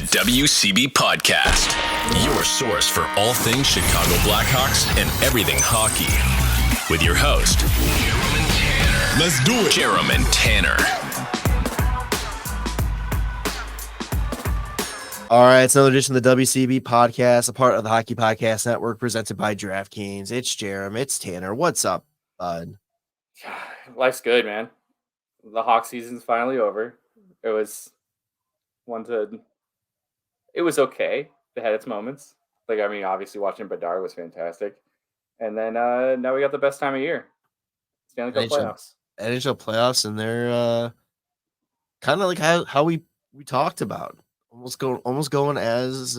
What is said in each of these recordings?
WCB Podcast, your source for all things Chicago Blackhawks and everything hockey. With your host, Jarom and Tanner. Let's do it. Jarom and Tanner. All right, it's another edition of the WCB Podcast, a part of the Hockey Podcast Network, presented by DraftKings. It's Jarom, it's Tanner. What's up, bud? Life's good, man. The Hawk season's finally over. It was okay. It had its moments. Obviously watching Bedard was fantastic. And then now we got the best time of year. Stanley Cup Playoffs. NHL Playoffs, and they're kind of like how we talked about. Almost going as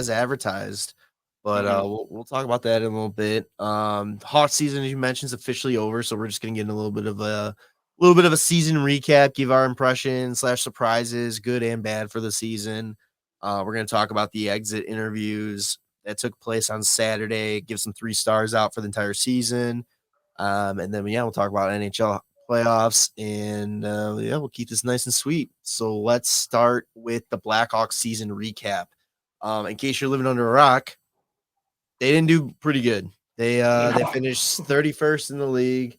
advertised. But we'll talk about that in a little bit. Hawk season, as you mentioned, is officially over, so we're just gonna get into a little bit of a season recap, give our impressions / surprises, good and bad, for the season. We're gonna talk about the exit interviews that took place on Saturday, give some 3 stars out for the entire season, and then we'll talk about NHL playoffs, and we'll keep this nice and sweet. So let's start with the Blackhawks season recap. In case you're living under a rock, they didn't do pretty good. They finished 31st in the league.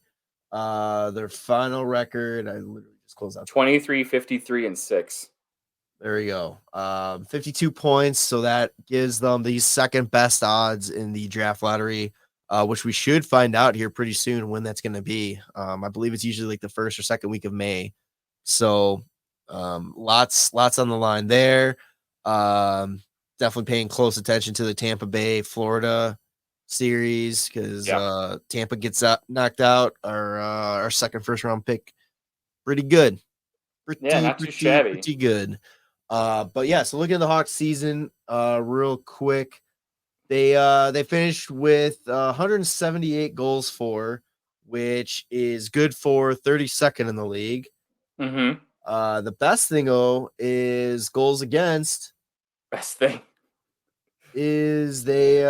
Their final record, I literally just closed out 23, 53, and 6. There we go. 52 points. So that gives them the second best odds in the draft lottery, which we should find out here pretty soon when that's going to be. I believe it's usually like the first or second week of May. So lots on the line there. Definitely paying close attention to the Tampa Bay, Florida series, because Tampa gets knocked out. Our second first round pick, pretty good. Not too shabby. Pretty good. But yeah, so looking at the Hawks season, real quick, they finished with 178 goals for, which is good for 32nd in the league. The best thing though is goals against. Best thing is they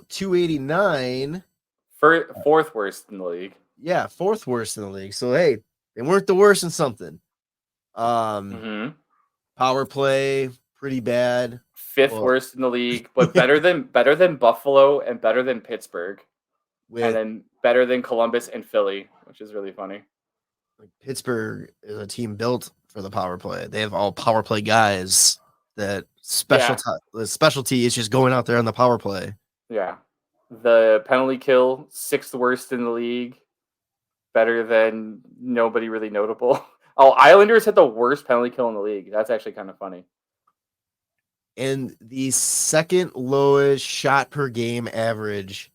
289, fourth worst in the league. Yeah, fourth worst in the league. So hey, they weren't the worst in something. Power play, pretty bad. Fifth worst in the league, but better than Buffalo and better than Pittsburgh, and then better than Columbus and Philly, which is really funny. Like, Pittsburgh is a team built for the power play. They have all power play guys. That the specialty is just going out there on the power play. Yeah. The penalty kill, 6th worst in the league. Better than nobody really notable. Oh, Islanders had the worst penalty kill in the league. That's actually kind of funny. And the second lowest shot per game average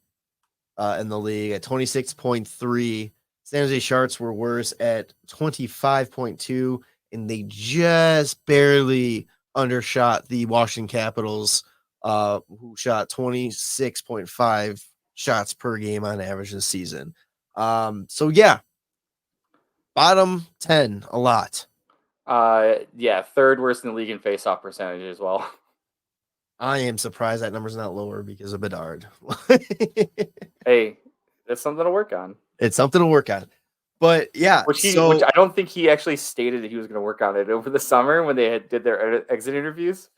in the league at 26.3. San Jose Sharks were worse at 25.2, and they just barely undershot the Washington Capitals, who shot 26.5 shots per game on average this season. So yeah, bottom 10 a lot. Third worst in the league in faceoff percentage as well. I am surprised that number's not lower because of Bedard. Hey, that's something to work on. It's something to work on. But yeah, which I don't think he actually stated that he was going to work on it over the summer when they did their exit interviews.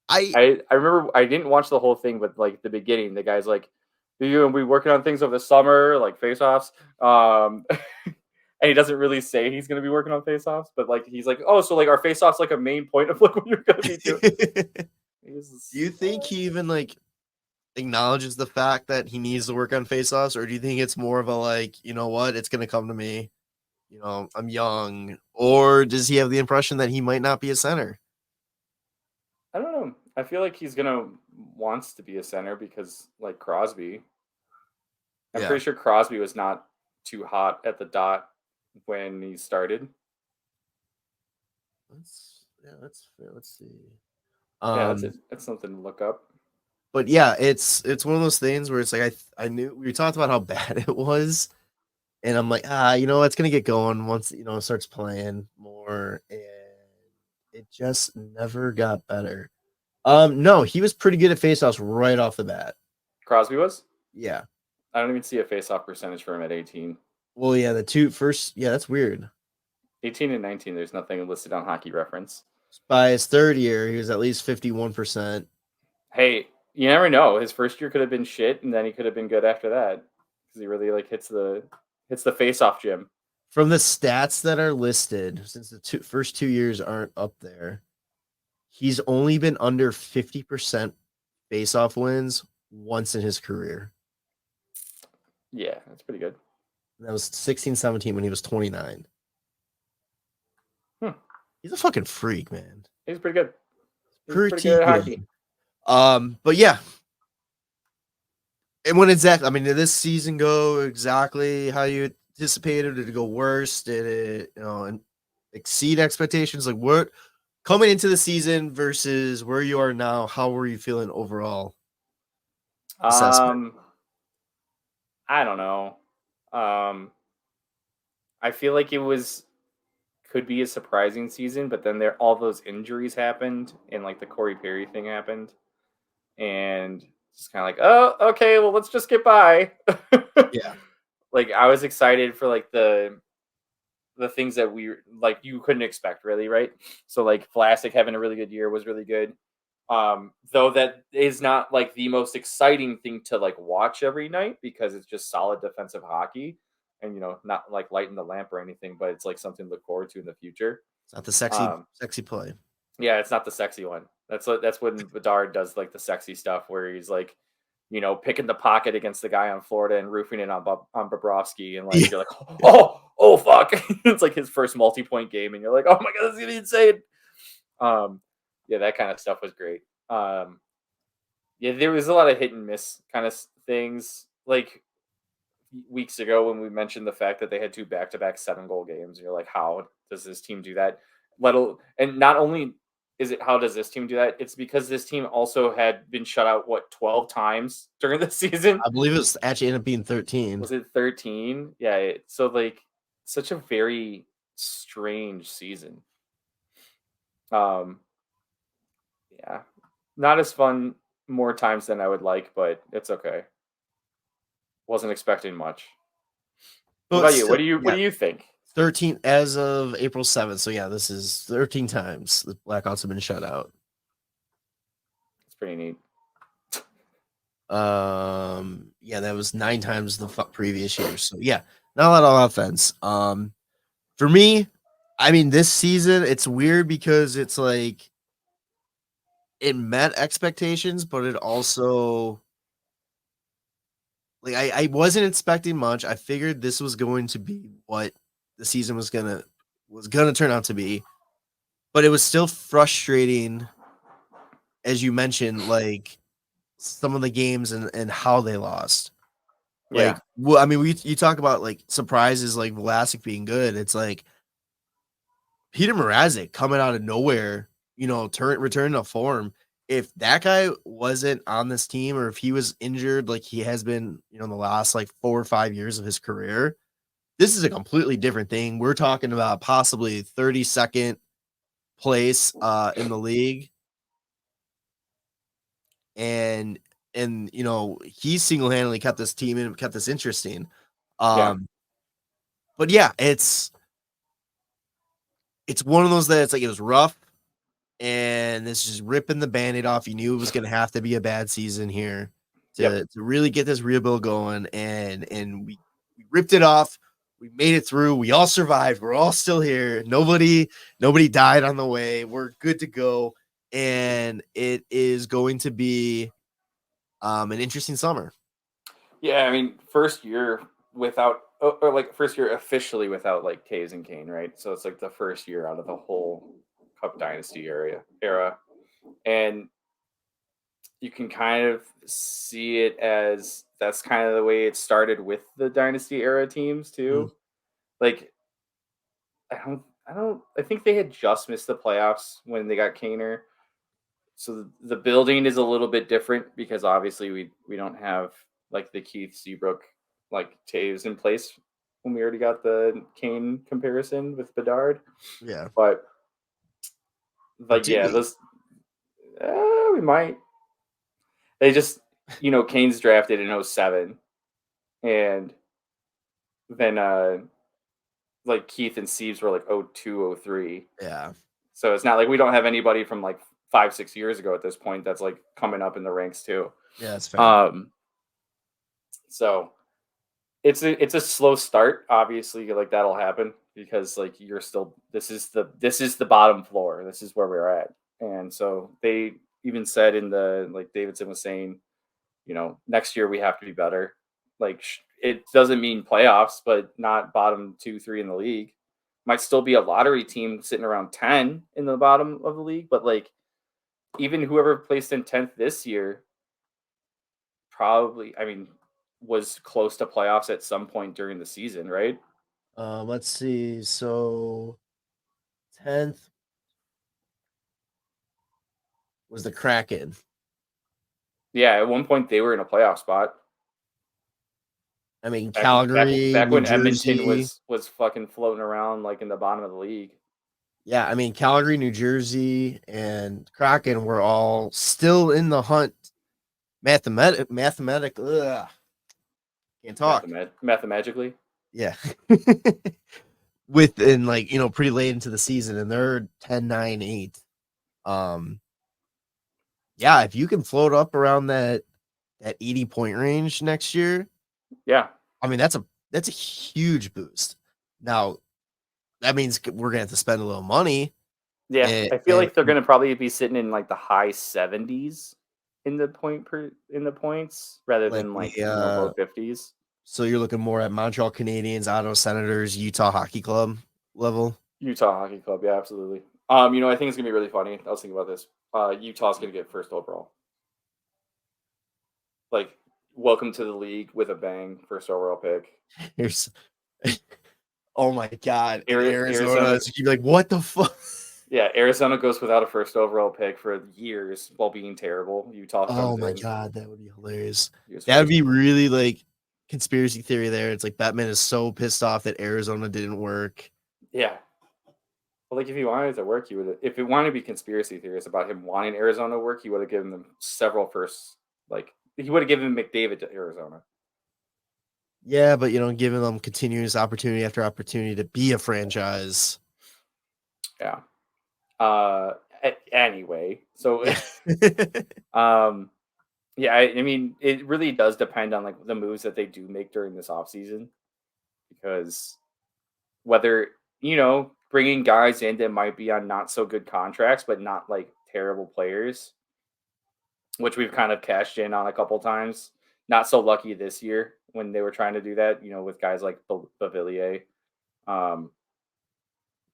I remember, I didn't watch the whole thing, but like the beginning, the guy's like, "You're going to be working on things over the summer, like face-offs." And he doesn't really say he's going to be working on face-offs, but like he's like, "Oh, so like our face-offs like a main point of like what you're going to be doing." Do you think he even like acknowledges the fact that he needs to work on faceoffs, or do you think it's more of a like, you know what, it's going to come to me, I'm young, or does he have the impression that he might not be a center? I don't know. I feel like he's wants to be a center because like Crosby. I'm pretty sure Crosby was not too hot at the dot when he started. That's fair. Let's see. That's something to look up. But yeah, it's one of those things where it's like I knew we talked about how bad it was, and I'm like, it's gonna get going once it starts playing more, and it just never got better. No, he was pretty good at faceoffs right off the bat. Crosby was? Yeah. I don't even see a faceoff percentage for him at 18. Well, yeah, the two first, that's weird. 18 and 19, there's nothing listed on Hockey Reference. By his third year, he was at least 51%. Hey, you never know. His first year could have been shit, and then he could have been good after that because he really like hits the face-off gym. From the stats that are listed, since the first 2 years aren't up there, he's only been under 50% face-off wins once in his career. Yeah, that's pretty good. That was 16-17 when he was 29. He's a fucking freak, man. He's pretty good. He's pretty good at hockey. But yeah. And when exactly, I mean, did this season go exactly how you anticipated? Did it go worse? Did it, and exceed expectations? Like, what coming into the season versus where you are now? How were you feeling overall? Assessment? I don't know. I feel like it could be a surprising season, but then all those injuries happened, and like the Corey Perry thing happened, and it's kind of like, oh, okay, well, let's just get by. Yeah. Like I was excited for like the things that you couldn't expect, really, right? So like Vlasic having a really good year was really good. Though that is not like the most exciting thing to like watch every night because it's just solid defensive hockey and not like lighting the lamp or anything, but it's like something to look forward to in the future. It's not the sexy play. Yeah, it's not the sexy one. That's when Bedard does like the sexy stuff where he's like, picking the pocket against the guy on Florida and roofing it on Bobrovsky, and like you're like, oh fuck, it's like his first multi-point game, and you're like, oh my god, this is gonna be insane. Yeah, that kind of stuff was great. Yeah, there was a lot of hit and miss kind of things. Like weeks ago when we mentioned the fact that they had 2 back-to-back 7-goal games, and you're like, how does this team do that? And not only is it how does this team do that, it's because this team also had been shut out 12 times during the season. I believe it was actually ended up being 13. Was it 13? Yeah. So like such a very strange season. Yeah, not as fun more times than I would like, but it's okay. Wasn't expecting much. What about you? What do you think? 13 as of April 7th. So yeah, this is 13 times the Blackhawks have been shut out. It's pretty neat. Yeah, that was 9 times the previous year. So yeah, not a lot of offense. For me, I mean, this season it's weird because it's like it met expectations, but it also like I wasn't expecting much. I figured this was going to be what the season was gonna turn out to be, but it was still frustrating, as you mentioned, like some of the games and how they lost. Like, Yeah. well, I mean, you talk about like surprises like Vlasic being good. It's like Peter Mrazek coming out of nowhere, returning to form. If that guy wasn't on this team or if he was injured like he has been, the last like 4 or 5 years of his career, this is a completely different thing. We're talking about possibly 32nd place in the league. And he single-handedly kept this team and kept this interesting. But yeah, it's one of those that it's like it was rough and it's just ripping the Band-Aid off. You knew it was gonna have to be a bad season here to really get this rebuild going, and we ripped it off. We made it through. We all survived. We're all still here. Nobody died on the way. We're good to go. And it is going to be an interesting summer. Yeah, I mean, first year without, or like first year officially without like Taves and Kane, right? So it's like the first year out of the whole Cup Dynasty era, and you can kind of see it as that's kind of the way it started with the Dynasty era teams too. Like, I think they had just missed the playoffs when they got Kaner. So the building is a little bit different because obviously we don't have like the Keith Seabrook like Taves in place when we already got the Kane comparison with Bedard. Yeah, but like those we might. They just Kane's drafted in 07 and then like Keith and Siebes were like 02, 03. Yeah. So it's not like we don't have anybody from like 5-6 years ago at this point that's like coming up in the ranks too. Yeah, that's fair. So it's a slow start. Obviously, like that'll happen because like you're still this is the bottom floor. This is where we're at. And so they even said in the like Davidson was saying, next year we have to be better. Like it doesn't mean playoffs, but not bottom 2-3 in the league. Might still be a lottery team sitting around 10 in the bottom of the league, but like even whoever placed in 10th this year probably, was close to playoffs at some point during the season, right? Let's see. So 10th was the Kraken. Yeah, at one point they were in a playoff spot. I mean, Calgary, back when Jersey. Edmonton was fucking floating around like in the bottom of the league. Yeah, I mean, Calgary, New Jersey, and Kraken were all still in the hunt. Mathematically, can't talk. Mathematically. Yeah. Within like, pretty late into the season, and they're 10-9-8. Yeah, if you can float up around that 80-point range next year, yeah. I mean, that's a huge boost. Now, that means we're gonna have to spend a little money. Yeah, I feel like they're gonna probably be sitting in like the high 70s in the points rather than like low 50s. So you're looking more at Montreal Canadiens, Ottawa Senators, Utah Hockey Club level. Utah Hockey Club, yeah, absolutely. I think it's gonna be really funny. I was thinking about this. Utah's gonna get first overall. Like, welcome to the league with a bang, first overall pick. Here's, oh my God, Arizona. You'd be like, what the fuck? Yeah, Arizona goes without a first overall pick for years while being terrible. Utah. Oh my God, that would be hilarious. That would be really like conspiracy theory there. It's like Batman is so pissed off that Arizona didn't work. Yeah. Well, like if he wanted it to work, if it wanted to be conspiracy theories about him wanting Arizona to work, he would have given them several firsts. Like he would have given McDavid to Arizona. Yeah, but giving them continuous opportunity after opportunity to be a franchise. Yeah. Anyway, so yeah, I mean, it really does depend on like the moves that they do make during this offseason, because whether bringing guys in that might be on not so good contracts but not like terrible players, which we've kind of cashed in on a couple times. Not so lucky this year when they were trying to do that, with guys like Bavillier.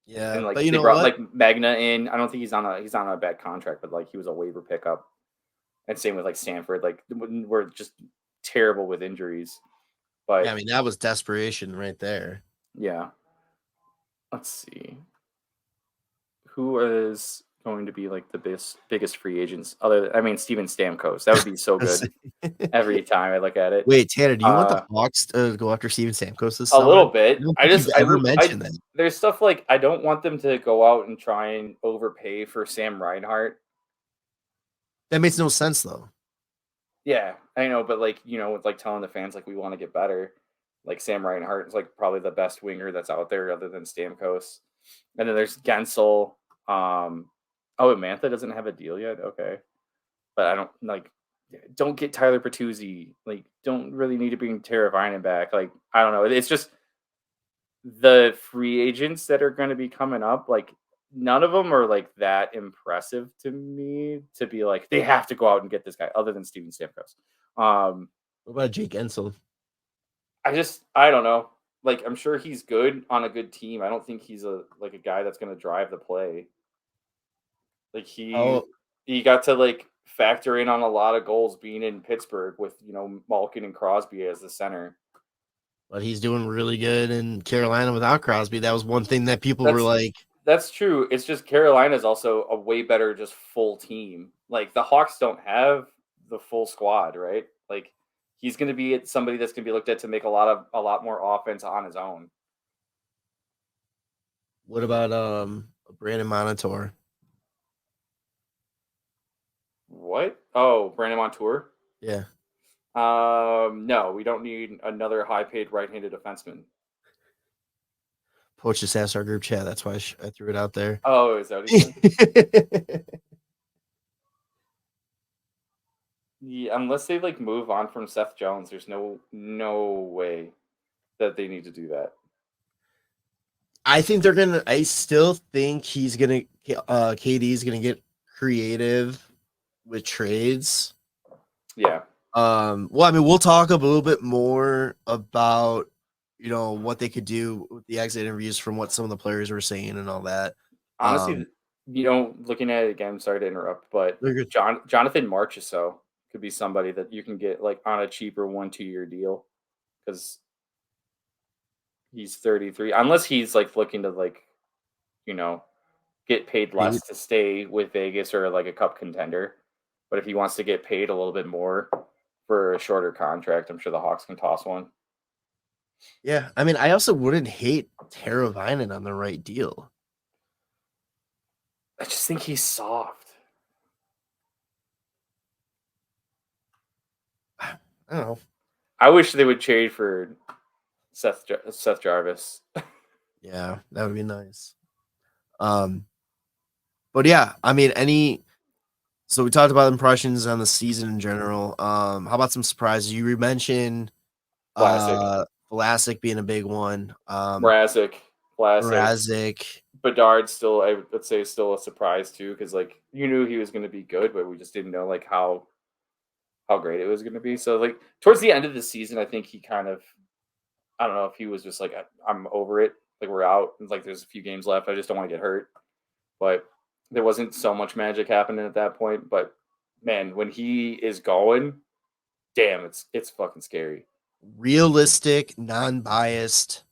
Yeah, and like but they brought like Magna in. I don't think he's on a bad contract, but like he was a waiver pickup. And same with like Stanford. Like we're just terrible with injuries. But yeah, I mean, that was desperation right there. Yeah. Let's see. Who is going to be like the biggest free agents? Steven Stamkos. That would be so good every time I look at it. Wait, Tanner, do you want the Hawks to go after Steven Stamkos this summer? A little bit. I mentioned that. There's stuff like I don't want them to go out and try and overpay for Sam Reinhart. That makes no sense though. Yeah, I know, but like, with like telling the fans like we want to get better. Like Sam Reinhart is like probably the best winger that's out there other than Stamkos. And then there's Gensel. Mantha doesn't have a deal yet. Okay. But I don't get Tyler Bertuzzi. Like, don't really need to bring Teravainen back. Like, I don't know. It's just the free agents that are going to be coming up. Like, none of them are like that impressive to me to be like, they have to go out and get this guy other than Steven Stamkos. What about Jake Gensel? I don't know. Like, I'm sure he's good on a good team. I don't think he's a guy that's going to drive the play. Like he got to like factor in on a lot of goals being in Pittsburgh with, Malkin and Crosby as the center. But he's doing really good in Carolina without Crosby. That was one thing that people were like. That's true. It's just Carolina's also a way better just full team. Like the Hawks don't have the full squad, right? Like he's going to be somebody that's going to be looked at to make a lot more offense on his own. What about Brandon Montour? What? Oh, Brandon Montour? Yeah. No, we don't need another high-paid right-handed defenseman. Coach just asked our group chat. That's why I threw it out there. Oh, is that what he said? Yeah, unless they like move on from Seth Jones, there's no way that they need to do that. I think they're gonna. I still think he's gonna. KD's gonna get creative with trades. Yeah. Well, I mean, we'll talk a little bit more about what they could do with the exit interviews from what some of the players were saying and all that. Honestly, looking at it again, I'm sorry to interrupt, but Jonathan Marchessault could be somebody that you can get like on a cheaper 1-2 year deal because he's 33. Unless he's like looking to like, get paid less to stay with Vegas or like a cup contender. But if he wants to get paid a little bit more for a shorter contract, I'm sure the Hawks can toss one. Yeah, I mean, I also wouldn't hate Teravainen on the right deal. I just think he's soft. I don't know. I wish they would trade for Seth Jarvis. Yeah, that would be nice. But yeah, I mean, so we talked about impressions on the season in general. How about some surprises? You mentioned Vlasic being a big one. Vlasic. Bedard still, I would say, still a surprise too, because like you knew he was going to be good, but we just didn't know like how great it was going to be. So like towards the end of the season, I think he kind of, I don't know if he was just like, I'm over it. Like we're out. Like there's a few games left. I just don't want to get hurt. But there wasn't so much magic happening at that point. But man, when he is going, damn, it's fucking scary. Realistic, non-biased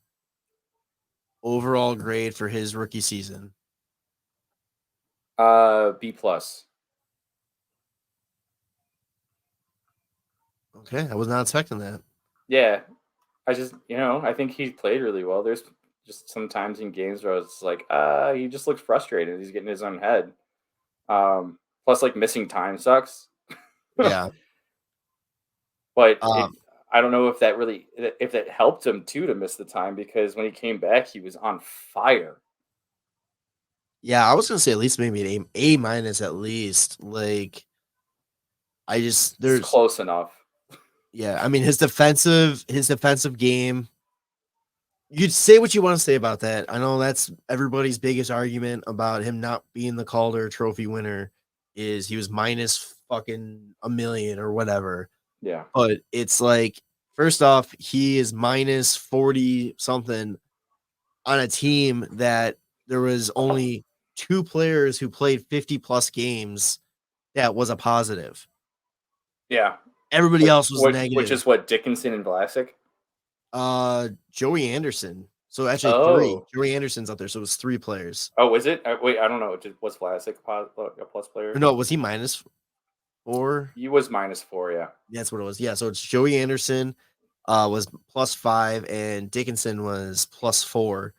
overall grade for his rookie season. B+. Okay, I was not expecting that. Yeah, I just I think he played really well. There's just some times in games where I was like, he just looks frustrated. He's getting in his own head. Plus, like missing time sucks. Yeah, but I don't know if that helped him too to miss the time, because when he came back, he was on fire. Yeah, I was gonna say at least maybe an A- at least. Like, there's close enough. Yeah, I mean his defensive game. You'd say what you want to say about that. I know that's everybody's biggest argument about him not being the Calder Trophy winner is he was minus fucking a million or whatever. Yeah. But it's like, first off, he is minus 40 something on a team that there was only 2 players who played 50 plus games that was a positive. Yeah. Everybody else was negative. Which is what, Dickinson and Vlasic? Joey Anderson. So actually 3. Joey Anderson's up there, so it was 3 players. Oh, is it? Wait, I don't know. Was Vlasic a plus player? No, was he minus 4? He was minus 4, yeah. That's what it was. Yeah, so it's Joey Anderson was plus 5 and Dickinson was plus 4.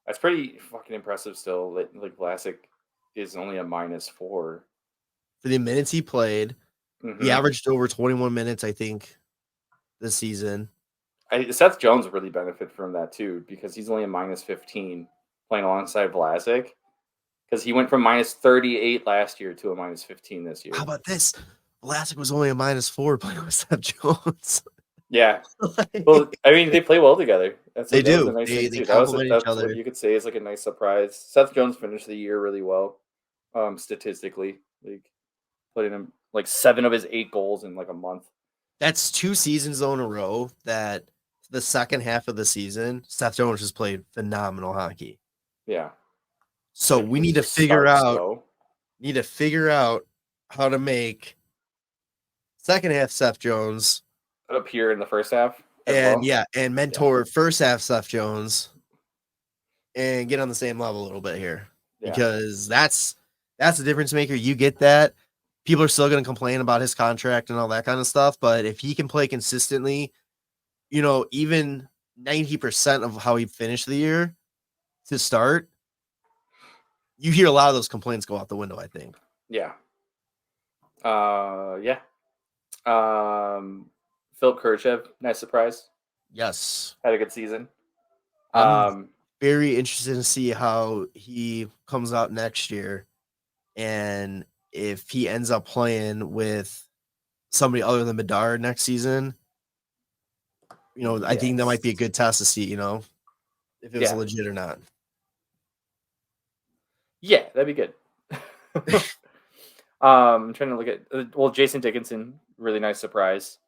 That's pretty fucking impressive still. Like Vlasic is only a minus 4. For the minutes he played, he averaged over 21 minutes, I think, this season. Seth Jones really benefit from that too, because he's only a minus 15 playing alongside Vlasic, because he went from minus 38 last year to a minus 15 this year. How about this? Vlasic was only a minus 4 playing with Seth Jones. Yeah. Well, I mean, they play well together. They do. Was a nice they thing too. complement That's each other. what you could say is like a nice surprise. Seth Jones finished the year really well, statistically. Like putting him like 7 of his 8 goals in like a month. That's 2 seasons in a row that the second half of the season, Seth Jones has played phenomenal hockey. Yeah. So we need to figure out how to make second half Seth Jones appear in the first half. And and mentor first half Seth Jones and get on the same level a little bit here. Yeah. Because that's the difference maker. You get that. People are still going to complain about his contract and all that kind of stuff, but if he can play consistently, even 90% of how he finished the year to start, you hear a lot of those complaints go out the window, I think. Yeah. Yeah. Philip Khrushchev, nice surprise. Yes. Had a good season. I'm very interested to see how he comes out next year, and if he ends up playing with somebody other than Bedard next season. I think that might be a good test to see, if it was legit or not. Yeah, that'd be good. I'm trying to look at Jason Dickinson, really nice surprise.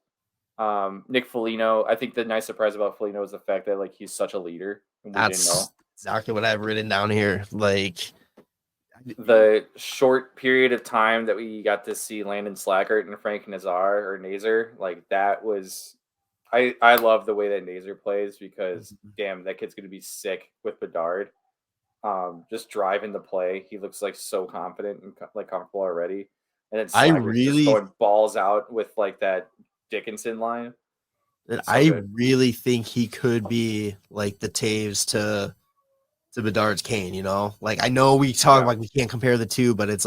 Nick Foligno, I think the nice surprise about Foligno is the fact that he's such a leader, and we didn't know. Exactly what I've written down here. The short period of time that we got to see Landon Slackert and Frank Nazar, that was. I love the way that Nazar plays because damn, that kid's gonna be sick with Bedard. Just driving the play, he looks so confident and comfortable already. And then Slacker's just going balls out with that Dickinson line. I really think he could be the Taves to Bedard's Kane. I know we talk we can't compare the two, but it's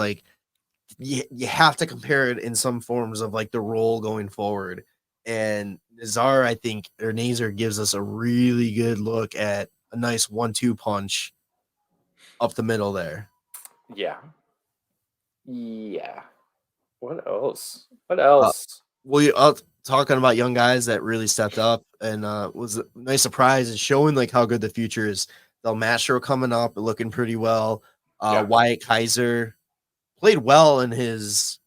you have to compare it in some forms of the role going forward. And Nazar gives us a really good look at a nice 1-2 punch up the middle there. Yeah. What else? Talking about young guys that really stepped up and was a nice surprise is showing how good the future is. Del Mastro coming up, looking pretty well. Wyatt Kaiser played well in his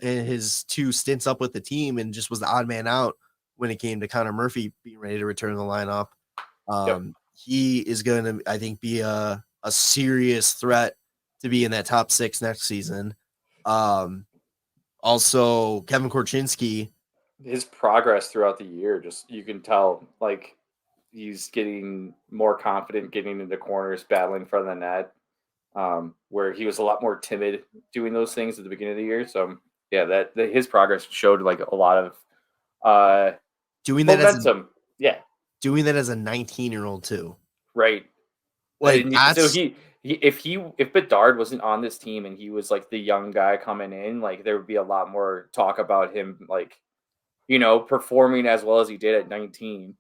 his 2 stints up with the team and just was the odd man out when it came to Connor Murphy being ready to return to the lineup. He is going to, I think, be a serious threat to be in that top 6 next season. Also, Kevin Korchinski. His progress throughout the year, just you can tell, he's getting more confident, getting into corners, battling in front of the net, where he was a lot more timid doing those things at the beginning of the year. So, yeah, his progress showed a lot of doing momentum. Doing that as a 19-year-old too. Right. If Bedard wasn't on this team and he was the young guy coming in, there would be a lot more talk about him performing as well as he did at 19.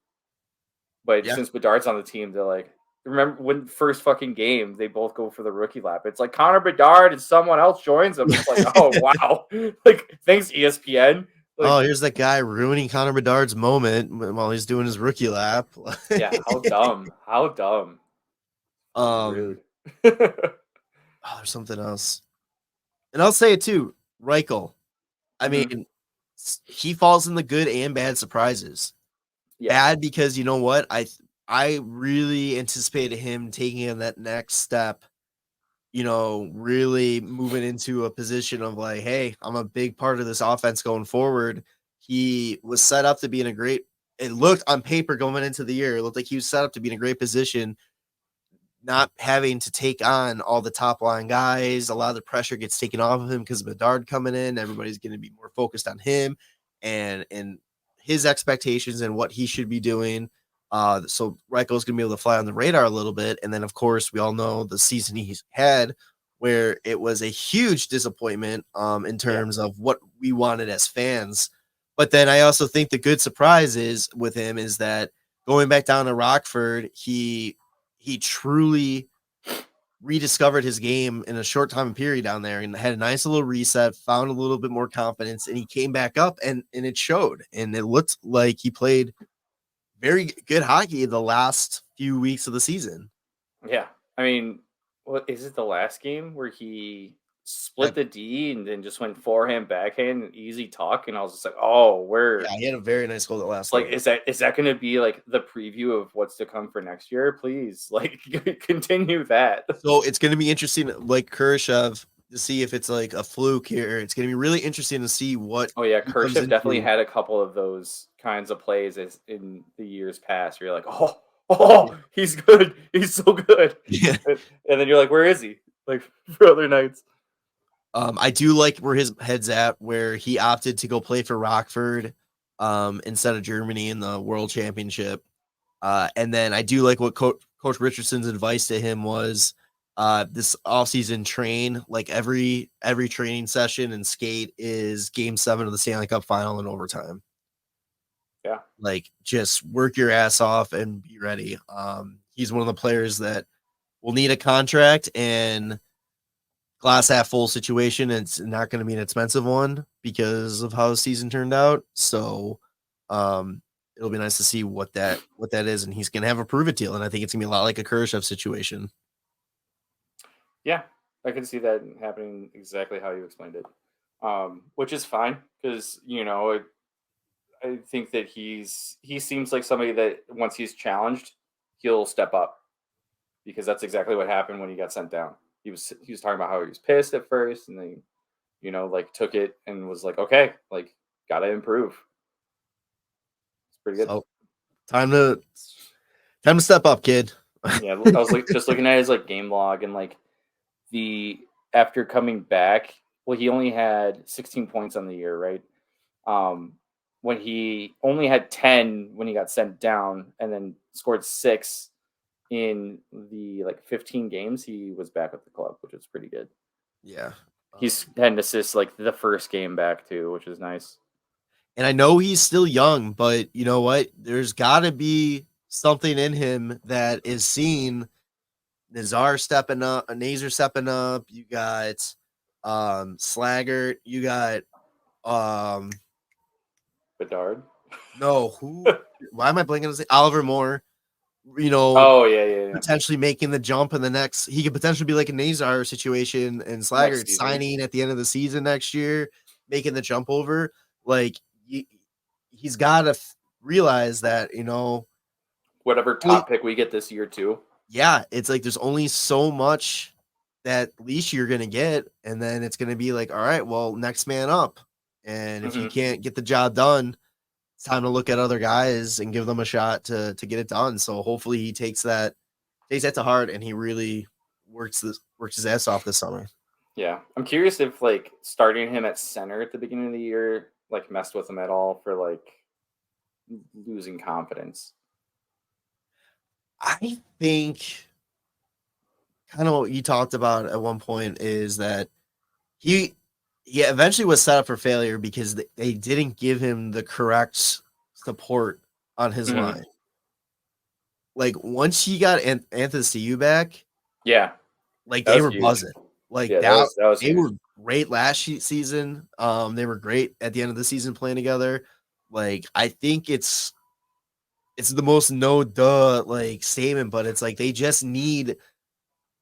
But since Bedard's on the team, they're remember when first fucking game they both go for the rookie lap? It's Connor Bedard and someone else joins them. It's oh wow. Thanks ESPN. Here's that guy ruining Connor Bedard's moment while he's doing his rookie lap. Yeah, how dumb. How dumb. Rude. There's something else. And I'll say it too, Reichel. I mean, he falls in the good and bad surprises. Bad because you know what? I really anticipated him taking that next step, really moving into a position of hey, I'm a big part of this offense going forward. He was set up to be in it looked on paper going into the year, it looked like he was set up to be in a great position, not having to take on all the top line guys. A lot of the pressure gets taken off of him because of Bedard coming in. Everybody's going to be more focused on him and his expectations and what he should be doing. So Reichel's going to be able to fly on the radar a little bit. And then, of course, we all know the season he's had where it was a huge disappointment in terms of what we wanted as fans. But then I also think the good surprise with him is that going back down to Rockford, he truly rediscovered his game in a short time period down there and had a nice little reset, found a little bit more confidence, and he came back up and it showed. And it looked like he played very good hockey the last few weeks of the season. Yeah. I mean, what is it, the last game where he split the D and then just went forehand, backhand, and easy tuck? And I was just where? Yeah, he had a very nice goal that last night. Is that going to be the preview of what's to come for next year? Please, continue that. So it's going to be interesting, Kurashev, to see if it's a fluke here. It's going to be really interesting to see what. Oh yeah, Kurashev definitely had a couple of those kinds of plays as in the years past. You're he's good. He's so good. Yeah. And then you're where is he? For other nights. I do like where his head's at, where he opted to go play for Rockford instead of Germany in the World Championship. And then I do like what Coach Richardson's advice to him was this offseason train, every training session and skate is Game 7 of the Stanley Cup Final in overtime. Yeah. Just work your ass off and be ready. he's one of the players that will need a contract and glass half full situation. It's not going to be an expensive one because of how the season turned out. So it'll be nice to see what that is, and he's going to have a prove it deal. And I think it's going to be a lot like a Kurashev situation. Yeah, I can see that happening exactly how you explained it, which is fine because I think that he seems like somebody that once he's challenged, he'll step up because that's exactly what happened when he got sent down. He was talking about how he was pissed at first, and then took it and was like, okay, like gotta improve. It's pretty good. So, time to step up, kid. Yeah, I was just looking at his game log and after coming back. Well, he only had 16 points on the year, right? When he only had 10 when he got sent down, and then scored 6 in the 15 games he was back with the club, which is pretty good. Yeah. He's had an assist the first game back too, which is nice. And I know he's still young, but you know what? There's got to be something in him that is seen. Nazar stepping up, Nazar stepping up. You got Slaggert. You got Bedard. No, who? Why am I blanking on this? Oliver Moore. Oh yeah. Potentially making the jump in the next. He could potentially be like a Nazar situation, and Slaggert signing at the end of the season next year, making the jump over. He's got to realize that whatever top pick we get this year too. Yeah, it's there's only so much that leash you're gonna get, and then it's gonna be all right, well, next man up. And if you can't get the job done, it's time to look at other guys and give them a shot to get it done. So hopefully he takes that to heart, and he really works his ass off this summer. Yeah, I'm curious if starting him at center at the beginning of the year messed with him at all for losing confidence. I think kind of what you talked about at one point is that he eventually was set up for failure because they didn't give him the correct support on his line. Once he got Anthony back, yeah, they were buzzing. That was they huge. Were great last season. They were great at the end of the season playing together. I think it's the most statement, but it's they just need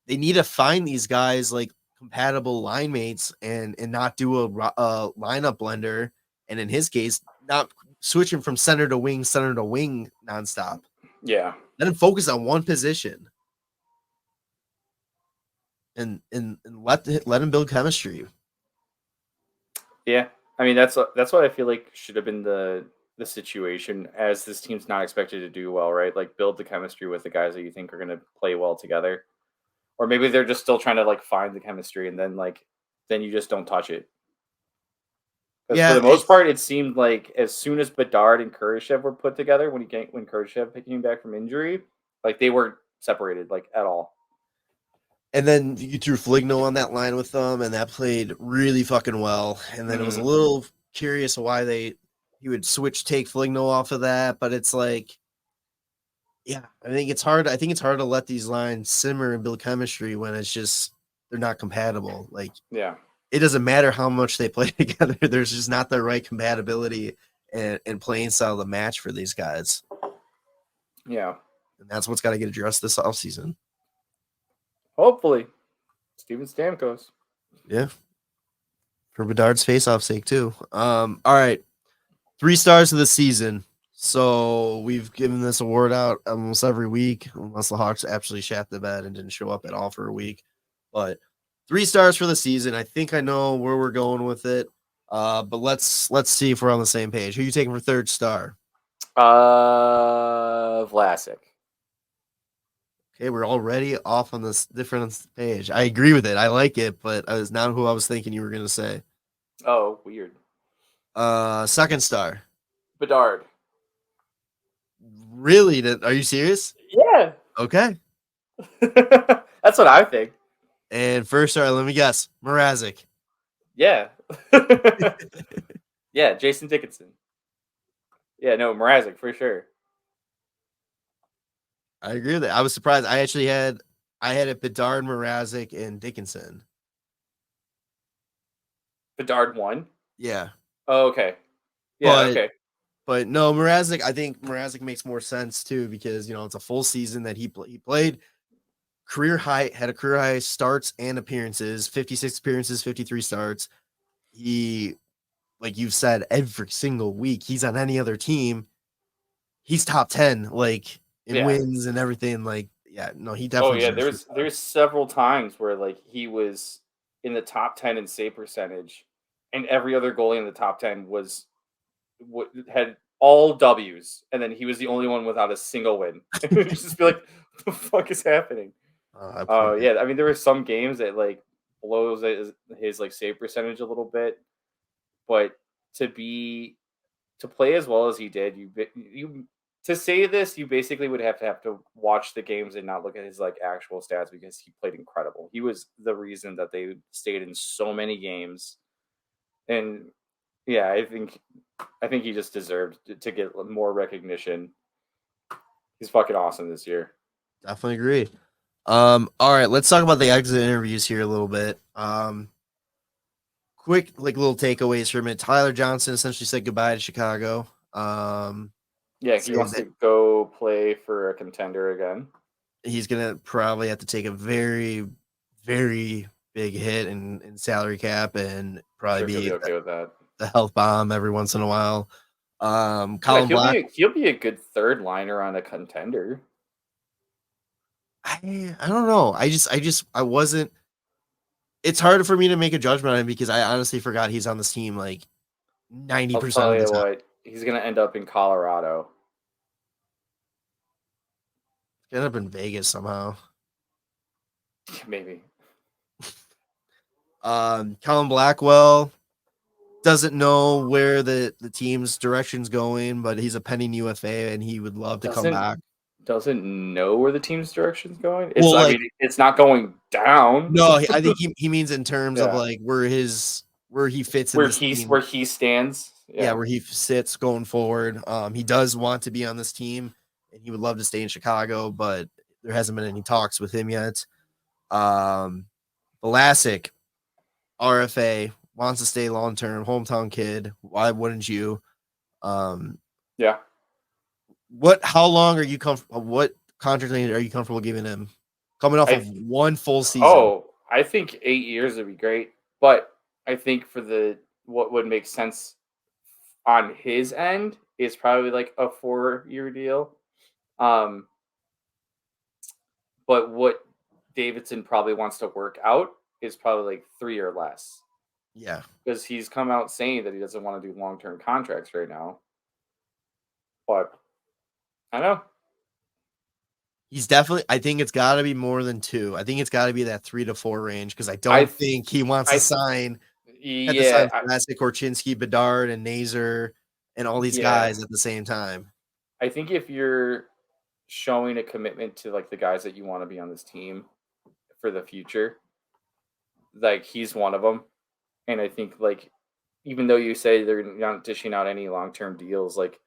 to find these guys compatible line mates and not do a lineup blender. And in his case, not switching from center to wing nonstop. Yeah. Let him focus on one position and let him build chemistry. Yeah. I mean, that's what I feel should have been the situation, as this team's not expected to do well, right? Build the chemistry with the guys that you think are going to play well together. Or maybe they're just still trying to find the chemistry, and then then you just don't touch it. Yeah, for the most part, it seemed as soon as Bedard and Kurashev were put together, when Kurashev came back from injury, they weren't separated at all. And then you threw Foligno on that line with them, and that played really fucking well. And then it was a little curious why he would take Foligno off of that, but it's yeah, I think it's hard to let these lines simmer and build chemistry when it's just they're not compatible. Yeah, it doesn't matter how much they play together. There's just not the right compatibility and playing style to match for these guys. Yeah, and that's what's got to get addressed this offseason. Hopefully, Steven Stamkos. Yeah, for Bedard's face-off sake too. All right, 3 stars of the season. So we've given this award out almost every week, unless the Hawks actually shat the bed and didn't show up at all for a week. But 3 stars for the season. I think I know where we're going with it. But let's see if we're on the same page. Who are you taking for 3rd star? Vlasic. Okay, we're already off on this different page. I agree with it. I like it, but that is not who I was thinking you were going to say. Oh, weird. 2nd star. Bedard. Really? Are you serious? Yeah. Okay. That's what I think. And 1st star, let me guess, Mrazek. Yeah. Yeah, Jason Dickinson. Yeah, no, Mrazek for sure. I agree with that. I was surprised. I had it Bedard, Mrazek, and Dickinson. Bedard won? Yeah. Oh, okay. Yeah, okay. But no, Mrazek, I think Mrazek makes more sense too because, it's a full season that he played had a career high starts and appearances, 56 appearances, 53 starts. He, like you've said, every single week he's on any other team, he's top 10, like in wins and everything. Like, yeah, no, he definitely. Oh yeah, there's several times where like he was in the top 10 in save percentage, and every other goalie in the top 10 had all W's, and then he was the only one without a single win. Just be like, what the fuck is happening? Yeah, I mean there were some games that like blows his like save percentage a little bit, but to play as well as he did, you to say this, you basically would have to watch the games and not look at his like actual stats because he played incredible. He was the reason that they stayed in so many games, and yeah, I think he just deserved to get more recognition. He's fucking awesome this year. Definitely agree. All right, let's talk about the exit interviews here a little bit. Quick, like little takeaways from it. Tyler Johnson essentially said goodbye to Chicago. Yeah, he wants to go play for a contender again. He's gonna probably have to take a very, very big hit in salary cap and probably be okay with that. The health bomb every once in a while. Colin Black, he'll be a good third liner on a contender. I don't know. I wasn't. It's hard for me to make a judgment on him because I honestly forgot he's on this team like 90% of the time. What, he's gonna end up in Colorado. End up in Vegas somehow. Maybe. Colin Blackwell doesn't know where the team's direction's going, but he's a pending UFA and he would love to come back. Doesn't know where the team's direction's going. I mean, it's not going down. No, I think he means in terms of like where he fits in this team. Where he stands. Yeah, where he sits going forward. He does want to be on this team and he would love to stay in Chicago, but there hasn't been any talks with him yet. Vlasic, RFA, wants to stay long term, hometown kid. Why wouldn't you? Yeah. How long are you comfortable? What contract are you comfortable giving him? Coming off of one full season. Oh, I think 8 years would be great, but I think for what would make sense on his end is probably like a 4-year deal. But what Davidson probably wants to work out is probably like 3 or less. Yeah, because he's come out saying that he doesn't want to do long-term contracts right now. But I know. I think it's got to be more than 2. I think it's got to be that 3 to 4 range because I don't think he wants to sign. Yeah, Vlasic, Korchinski, Bedard, and Nazer, and all these guys at the same time. I think if you're showing a commitment to like the guys that you want to be on this team for the future, like he's one of them. And I think like even though you say they're not dishing out any long-term deals, like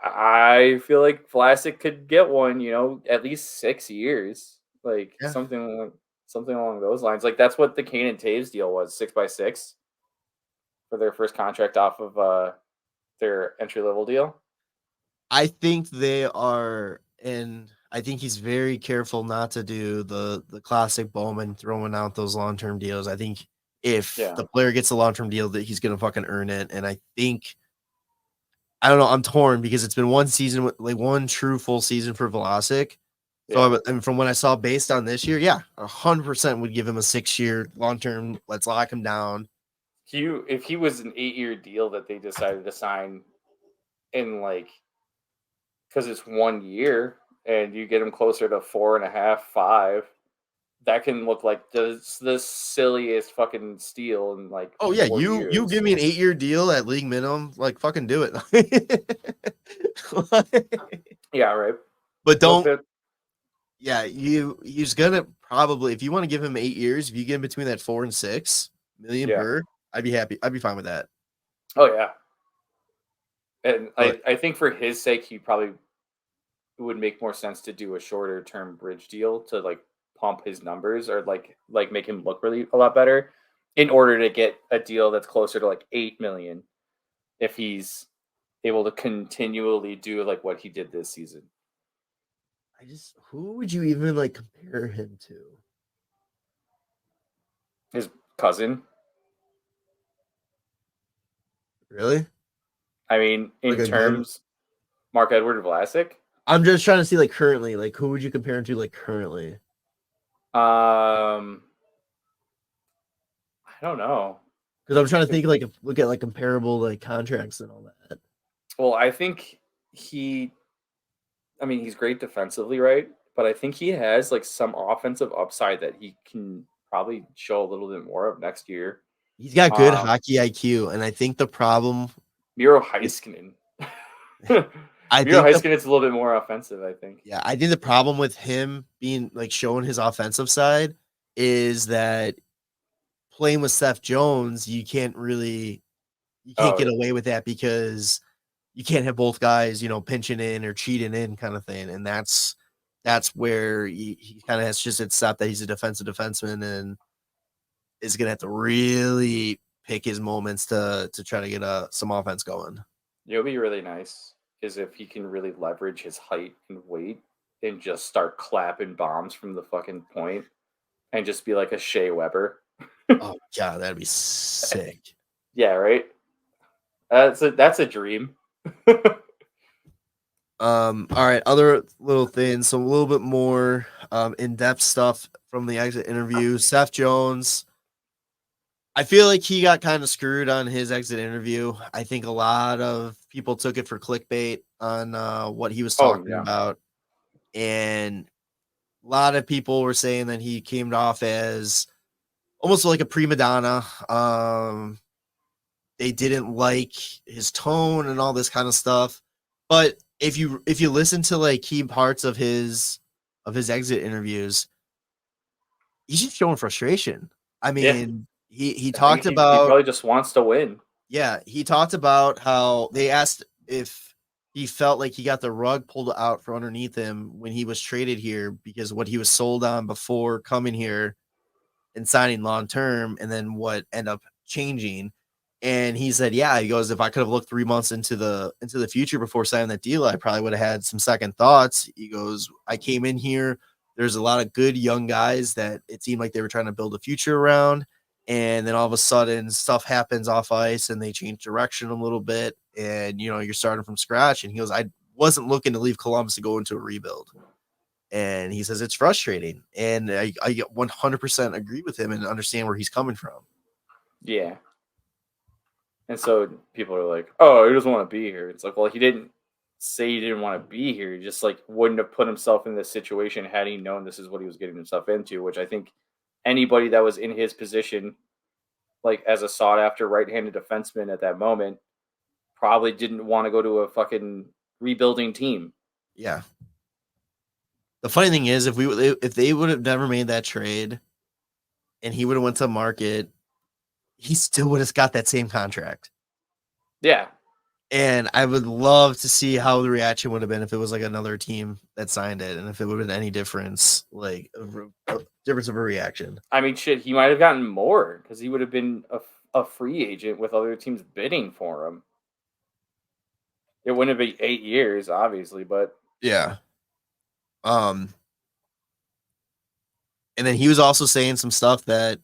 I feel like Vlasic could get one, at least 6 years, like something along those lines. Like that's what the Kane and Taves deal was, 6x6 for their first contract off of their entry-level deal. I think they are, and I think he's very careful not to do the classic Bowman throwing out those long-term deals. I think if the player gets a long-term deal, that he's going to fucking earn it. And I don't know. I'm torn because it's been one season, like one true full season for Vlasic. So from what I saw based on this year, 100% would give him a 6-year long-term. Let's lock him down. If he was an 8-year deal that they decided to sign in because it's 1 year and you get him closer to 4.5, 5, that can look like the silliest fucking steal in like. Oh yeah, you give me an 8-year deal at league minimum, like fucking do it. Yeah, right. But don't. Yeah, he's gonna probably, if you want to give him 8 years, if you get him between that 4 and 6 million per, I'd be happy. I'd be fine with that. Oh yeah. And I think for his sake, he probably would make more sense to do a shorter term bridge deal to like pump his numbers or like make him look really a lot better in order to get a deal that's closer to like 8 million if he's able to continually do like what he did this season. Who would you even like compare him to? His cousin. Really? I mean, in like terms, Marc-Edouard Vlasic. I'm just trying to see like currently, like who would you compare him to like currently? I don't know. Because I'm trying to think like look at like comparable like contracts and all that. Well, I think he's great defensively, right? But I think he has like some offensive upside that he can probably show a little bit more of next year. He's got good hockey IQ, and I think the problem Miro Heiskanen. Miro Heiskanen's a little bit more offensive, I think. Yeah, I think the problem with him being like showing his offensive side is that playing with Seth Jones, you can't get away with that because you can't have both guys, pinching in or cheating in kind of thing. And that's where he kind of has just accept that he's a defensive defenseman and is going to have to really pick his moments to try to get some offense going. It would be really nice is if he can really leverage his height and weight and just start clapping bombs from the fucking point and just be like a Shea Weber. Oh god, that'd be sick. Yeah, right. That's a dream. All right, other little things, so a little bit more in-depth stuff from the exit interview. Seth Jones, I feel like he got kind of screwed on his exit interview. I think a lot of people took it for clickbait on what he was talking about. And a lot of people were saying that he came off as almost like a prima donna. They didn't like his tone and all this kind of stuff. But if you listen to like key parts of his exit interviews, he's just showing frustration. I mean, he talked about he probably just wants to win. Yeah, he talked about how they asked if he felt like he got the rug pulled out from underneath him when he was traded here because what he was sold on before coming here and signing long term, and then what ended up changing. And he said, yeah, he goes, if I could have looked 3 months into the future before signing that deal, I probably would have had some second thoughts. He goes, I came in here. There's a lot of good young guys that it seemed like they were trying to build a future around. And then all of a sudden stuff happens off ice and they change direction a little bit. And, you're starting from scratch. And he goes, I wasn't looking to leave Columbus to go into a rebuild. And he says, it's frustrating. And I 100% agree with him and understand where he's coming from. Yeah. And so people are like, oh, he doesn't want to be here. It's like, well, he didn't say he didn't want to be here. He just like wouldn't have put himself in this situation had he known this is what he was getting himself into, which I think anybody that was in his position, like as a sought after right-handed defenseman at that moment, probably didn't want to go to a fucking rebuilding team. Yeah. The funny thing is, if they would have never made that trade and he would have went to market, he still would have got that same contract. Yeah. And I would love to see how the reaction would have been if it was like another team that signed it and if it would have been any difference, like a difference of a reaction. I mean, shit, he might have gotten more because he would have been a free agent with other teams bidding for him. It wouldn't have been 8 years, obviously, but yeah. And then he was also saying some stuff that,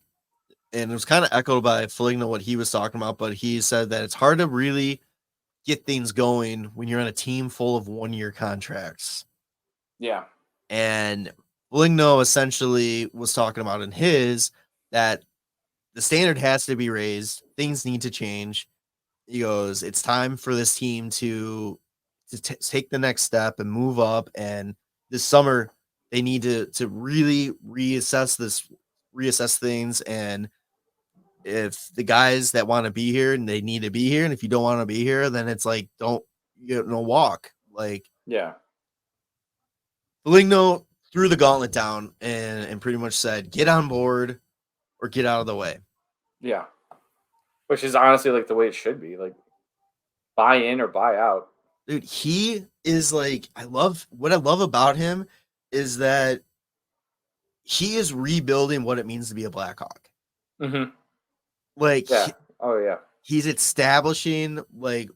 and it was kind of echoed by Foligno what he was talking about, but he said that it's hard to really get things going when you're on a team full of 1-year contracts. Yeah. And Foligno essentially was talking about in his that the standard has to be raised. Things need to change. He goes, it's time for this team to take the next step and move up. And this summer they need to really reassess things. And if the guys that want to be here and they need to be here, and if you don't want to be here, then it's like, don't walk. Like, yeah. Foligno threw the gauntlet down and pretty much said, get on board or get out of the way. Yeah. Which is honestly like the way it should be. Like, buy in or buy out. Dude, he is like what I love about him is that he is rebuilding what it means to be a Blackhawk. Mm-hmm. Like, yeah. He's establishing like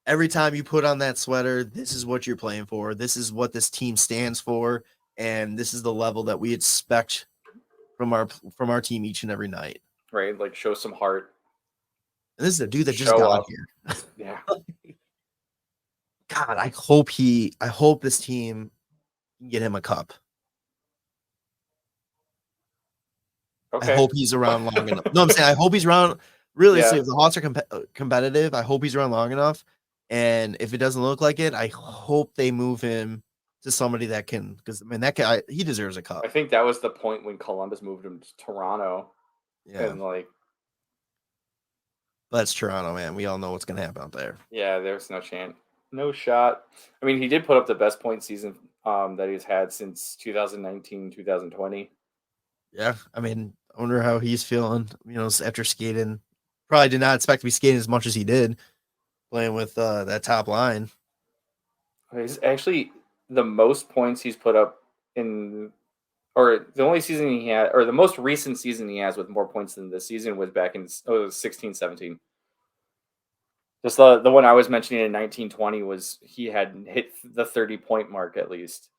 every time you put on that sweater, this is what you're playing for. This is what this team stands for, and this is the level that we expect from our team each and every night. Right, like show some heart. And this is a dude that just got here. Yeah. God, I hope this team can get him a cup. Okay. I hope he's around long enough. No, I'm saying I hope he's around. Really, so if the Hawks are competitive, I hope he's around long enough. And if it doesn't look like it, I hope they move him to somebody that can, because I mean that guy, he deserves a cup. I think that was the point when Columbus moved him to Toronto. Yeah, and like, but it's Toronto, man. We all know what's gonna happen out there. Yeah, there's no chance, no shot. I mean, he did put up the best point season that he's had since 2019, 2020. Yeah, I mean, I wonder how he's feeling. You know, after skating, probably did not expect to be skating as much as he did, playing with that top line. He's actually the most points he's put up in, or the only season he had, or the most recent season he has with more points than this season was back in 16-17. Just the one I was mentioning in 1920 was he had hit the 30-point mark at least.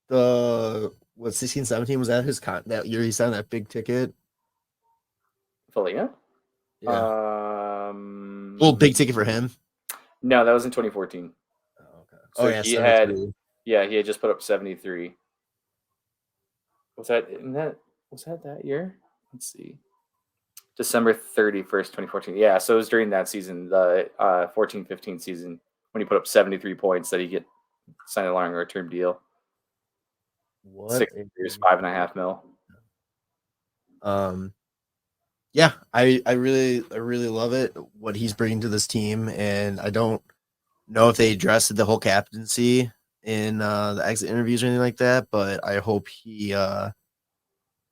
The 16-17 was that his that year he signed that big ticket? Folia? Yeah. Well, big ticket for him. No, that was in 2014. Oh, okay. So yeah, he had just put up 73. Was that that year? Let's see. December 31st, 2014. Yeah, so it was during that season, the 14-15 season, when he put up 73 points that he signed a longer term deal. What? 6 years, $5.5 million. Yeah, I really love it, what he's bringing to this team, and I don't know if they addressed the whole captaincy in the exit interviews or anything like that, but I hope he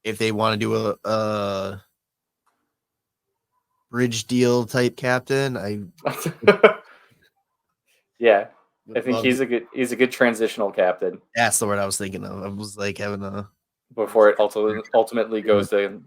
if they want to do a bridge deal type captain, yeah, I think he's a good transitional captain. That's the word I was thinking of. I was like having a before it ultimately goes to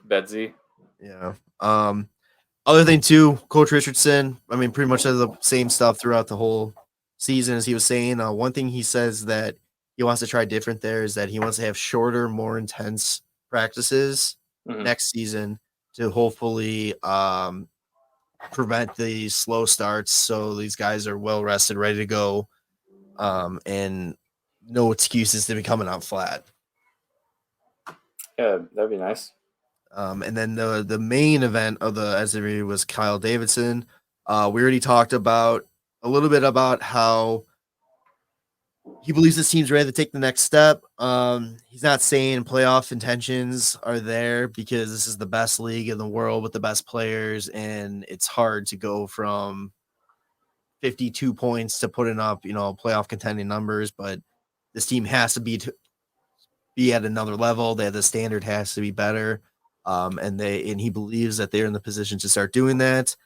Bedsy. Yeah. Other thing too, Coach Richardson, I mean, pretty much says the same stuff throughout the whole season as he was saying. One thing he says that he wants to try different there is that he wants to have shorter, more intense practices next season to hopefully prevent the slow starts, so these guys are well rested, ready to go, and no excuses to be coming out flat. Yeah, that'd be nice. And then the main event of the SRE was Kyle Davidson. We already talked about a little bit about how he believes this team's ready to take the next step. He's not saying playoff intentions are there because this is the best league in the world with the best players, and it's hard to go from 52 points to putting up, playoff contending numbers. But this team has to be at another level. The standard has to be better. And he believes that they're in the position to start doing that.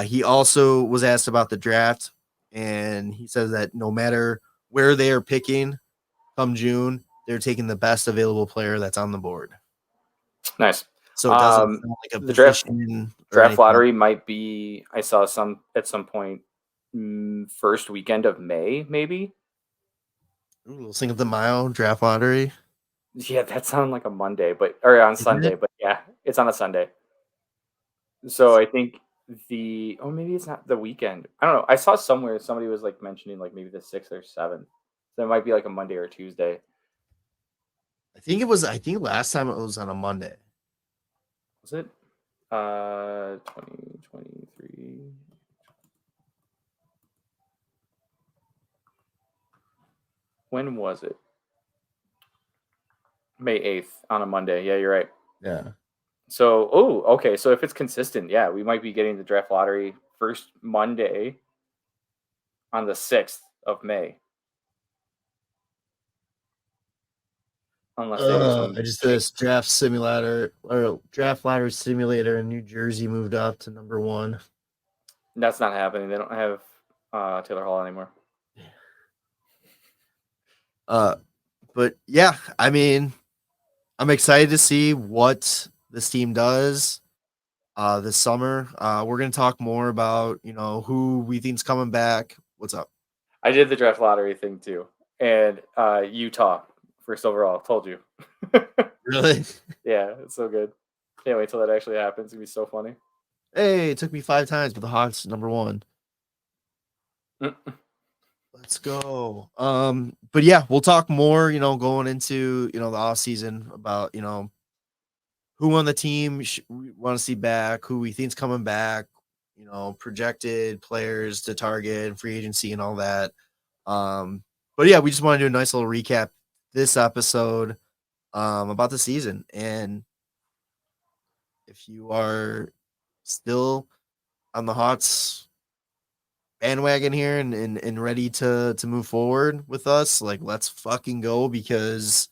He also was asked about the draft, and he says that no matter where they are picking come June, they're taking the best available player that's on the board. Nice. So it doesn't sound like a the draft lottery might be, I saw at some point, first weekend of May, maybe. Ooh, Cinco de Mayo draft lottery. Yeah, that sounded like a Monday, or on Sunday, but yeah, it's on a Sunday. So I think maybe it's not the weekend. I don't know. I saw somewhere somebody was like mentioning like maybe the 6th or 7th. So it might be like a Monday or Tuesday. I think last time it was on a Monday. Was it? 2023. When was it? May 8th on a Monday. Yeah, you're right. Yeah. So, okay. So if it's consistent, yeah, we might be getting the draft lottery first Monday on the 6th of May. Unless I just did this draft simulator or draft lottery simulator in New Jersey moved up to number 1. That's not happening. They don't have Taylor Hall anymore. But yeah, I mean, I'm excited to see what this team does this summer. We're gonna talk more about who we think's coming back. What's up? I did the draft lottery thing too, and Utah first overall. Told you. Really? Yeah, it's so good. Can't wait till that actually happens. It's gonna be so funny. Hey, it took me 5 times, but the Hawks #1. Let's go. But yeah, we'll talk more, going into, the off season about, who on the team we want to see back, who we think's coming back, projected players to target and free agency and all that. But yeah, we just want to do a nice little recap this episode about the season. And if you are still on the Hawks bandwagon here and ready to move forward with us, like, let's fucking go, because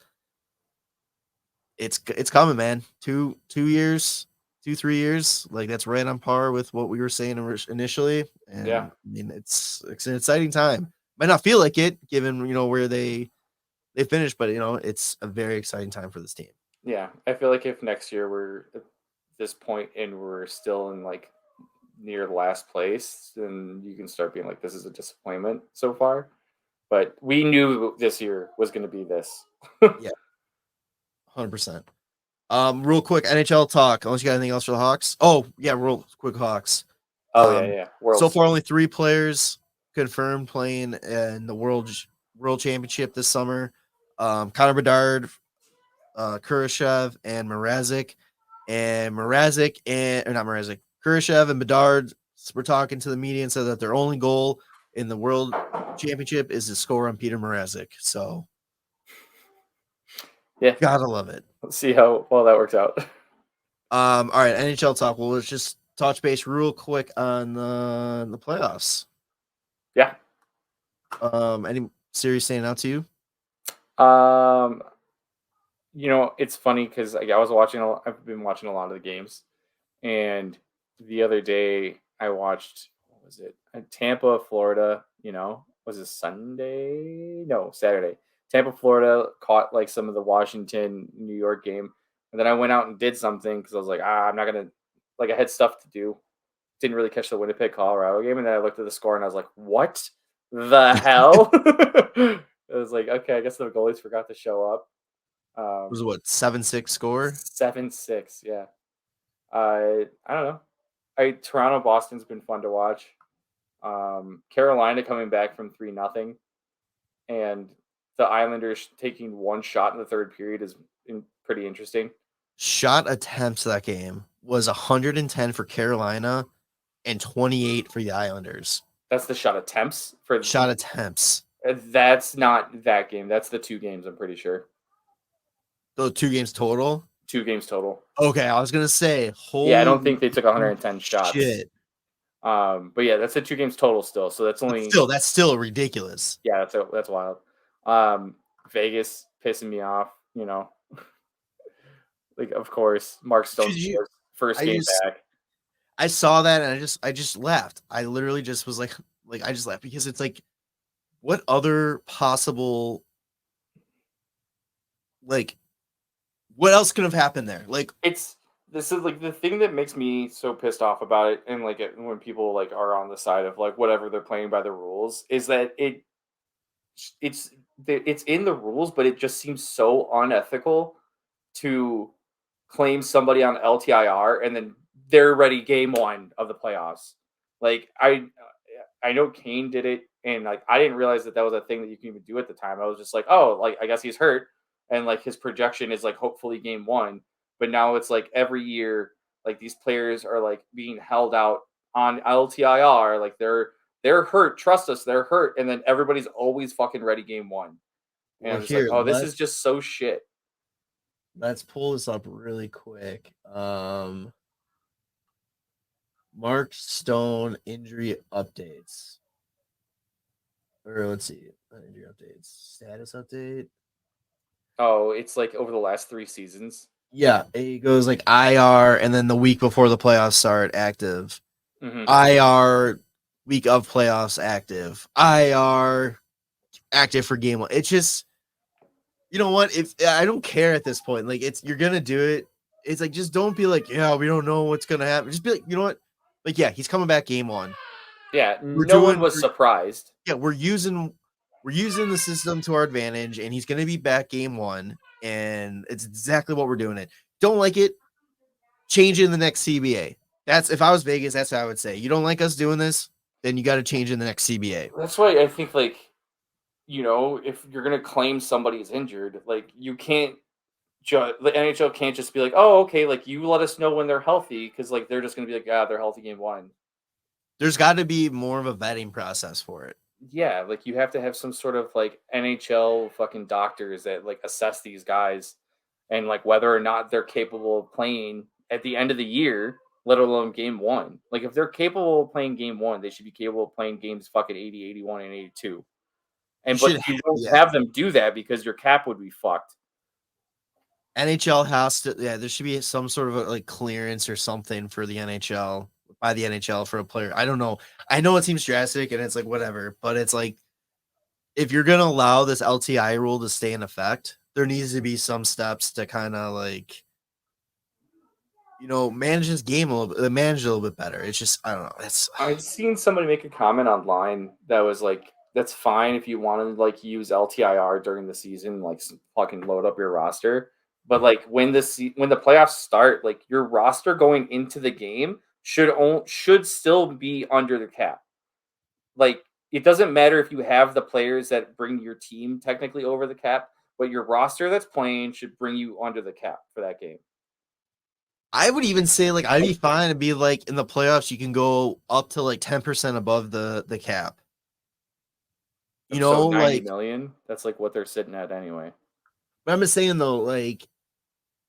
it's coming, man. 2 years, 3 years, like, that's right on par with what we were saying initially. And yeah, I mean, it's an exciting time. Might not feel like it given where they finished, but it's a very exciting time for this team. Yeah, I feel like if next year we're at this point and we're still in like near last place, then you can start being like, this is a disappointment so far. But we knew this year was going to be this. Yeah, 100%. Real quick, NHL talk. Unless you got anything else for the Hawks. Oh yeah, real quick Hawks. Yeah. So far, only 3 players confirmed playing in the World Championship this summer. Connor Bedard, Kurashev, and Mrazek. And Kurashev and Bedard were talking to the media and said that their only goal in the World Championship is to score on Peter Mrazek. So, yeah, gotta love it. Let's see how well that works out. All right, NHL talk. Well, let's just touch base real quick on the playoffs. Yeah. Any series standing out to you? It's funny because I've been watching a lot of the games, and the other day I watched, what was it? Tampa, Florida. Was it Sunday? No, Saturday. Tampa, Florida caught like some of the Washington, New York game, and then I went out and did something because I was like, I'm not gonna, like, I had stuff to do. Didn't really catch the Winnipeg, Colorado game, and then I looked at the score and I was like, what the hell? I was like, okay, I guess the goalies forgot to show up. Was it what, 7-6 score? 7-6, yeah. I don't know. Toronto, Boston's been fun to watch. Carolina coming back from 3-0, and the Islanders taking one shot in the third period is pretty interesting. Shot attempts that game was 110 for Carolina and 28 for the Islanders. That's the shot attempts for the shot attempts. That's not that game. That's the 2 games, I'm pretty sure. So 2 games total? 2 games total. Okay, I was gonna say, yeah, I don't think they took 110 shots. Shit. But yeah, that's the 2 games total still. So that's only that's still ridiculous. Yeah, that's wild. Vegas pissing me off, Like, of course, Mark Stone's first game back. I saw that and I just laughed. I literally just was like I just laughed because it's like, what other possible, like, what else could have happened there? Like, this is like the thing that makes me so pissed off about it, and like when people like are on the side of like whatever, they're playing by the rules, is that it's in the rules, but it just seems so unethical to claim somebody on LTIR and then they're ready game 1 of the playoffs. Like, I know Kane did it, and like I didn't realize that was a thing that you can even do at the time. I was just like, oh, like I guess he's hurt, and like his projection is like hopefully game 1. But now it's like every year, like these players are like being held out on LTIR, like they're hurt. Trust us, they're hurt, and then everybody's always fucking ready game 1. And I'm just like, oh, this is just so shit. Let's pull this up really quick. Mark Stone injury updates. Or let's see. Injury updates. Status update. Oh, it's like over the last 3 seasons. Yeah, it goes like IR, and then the week before the playoffs start, active. Mm-hmm. IR week of playoffs active. IR active for game 1. It's just, you know what? If I don't care at this point, like you're gonna do it. It's like just don't be like, yeah, we don't know what's gonna happen. Just be like, you know what? Like, yeah, he's coming back game 1. Yeah, no one was surprised. Yeah, we're using the system to our advantage, and he's gonna be back game 1, and it's exactly what we're doing. It don't like it, change it in the next CBA. That's if I was Vegas, that's what I would say. You don't like us doing this, then you got to change in the next CBA. That's why I think, like, if you're gonna claim somebody's injured, like, you can't the NHL can't just be like, oh, okay, like, you let us know when they're healthy, because like they're just gonna be like, yeah, they're healthy game 1. There's got to be more of a vetting process for it. Yeah, like you have to have some sort of like NHL fucking doctors that like assess these guys and like whether or not they're capable of playing at the end of the year, let alone game 1. Like if they're capable of playing game 1, they should be capable of playing games fucking 80, 81, and 82. But you don't have them do that because your cap would be fucked. NHL has to, there should be some sort of like clearance or something for the NHL by the NHL for a player. I don't know. I know it seems drastic and it's like whatever, but it's like if you're gonna allow this LTI rule to stay in effect, there needs to be some steps to kind of like, manage this game manage it a little bit better. It's just I don't know. I've seen somebody make a comment online that was like, that's fine if you want to like use LTIR during the season, like fucking load up your roster. But like when the playoffs start, like your roster going into the game should still be under the cap. Like it doesn't matter if you have the players that bring your team technically over the cap, but your roster that's playing should bring you under the cap for that game. I would even say like I'd be fine to be like in the playoffs you can go up to like 10% above the cap. So 90 million. That's like what they're sitting at anyway. But I'm just saying though, like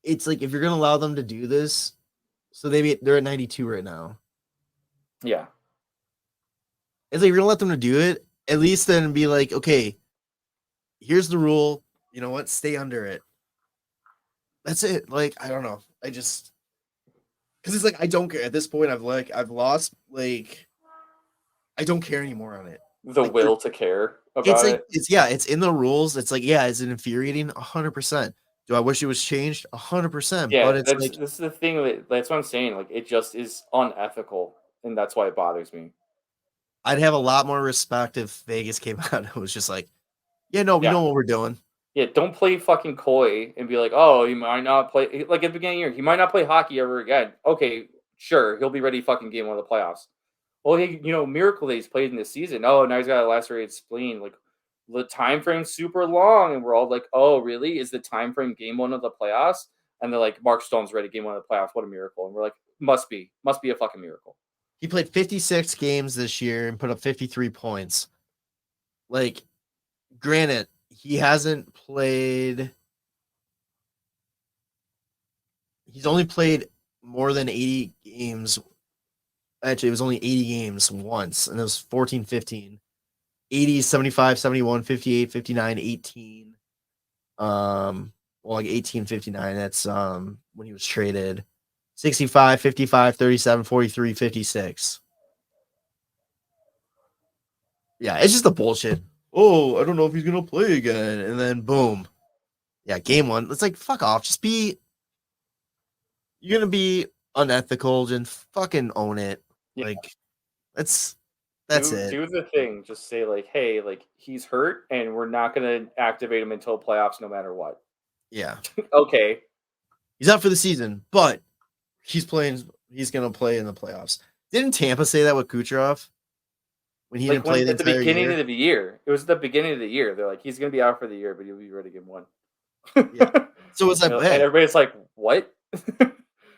it's like if you're gonna allow them to do this, so they're at 92 right now. Yeah. It's like if you're gonna let them to do it, at least then be like, okay, here's the rule. You know what? Stay under it. That's it. Like, I don't know. I just because it's like I don't care at this point. I've lost like I don't care anymore on it. The like, will to care about it's like, it. It's in the rules. It's like, yeah, is it infuriating? 100%. Do I wish it was changed? 100%. Yeah, but it's like this is the thing. That's what I'm saying. Like, it just is unethical, and that's why it bothers me. I'd have a lot more respect if Vegas came out and it was just like, yeah, no, we know what we're doing. Yeah, don't play fucking coy and be like, oh, he might not play. Like at the beginning of the year, he might not play hockey ever again. Okay, sure, he'll be ready fucking game 1 of the playoffs. Well, he, miracle that he's played in this season. Oh, now he's got a lacerated spleen. Like the time frame's super long, and we're all like, oh, really? Is the time frame game 1 of the playoffs? And they're like, Mark Stone's ready game 1 of the playoffs. What a miracle! And we're like, must be a fucking miracle. He played 56 games this year and put up 53 points. Like, granted, he hasn't played. He's only played more than 80 games. Actually, it was only 80 games once, and it was 14, 15. 80, 75, 71, 58, 59, 18. Like 18, 59. That's when he was traded. 65, 55, 37, 43, 56. Yeah, it's just a bullshit. Oh, I don't know if he's going to play again. And then boom. Yeah, game 1. It's like, fuck off. Just be. You're going to be unethical. And fucking own it. Yeah. Like, that's it. Do the thing. Just say, like, hey, like, he's hurt and we're not going to activate him until playoffs no matter what. Yeah. Okay. He's out for the season, but he's going to play in the playoffs. Didn't Tampa say that with Kucherov? When he didn't play at the beginning of the year. It was the beginning of the year. They're like, he's going to be out for the year, but he'll be ready game 1. Yeah. So it's like, and everybody's like, what?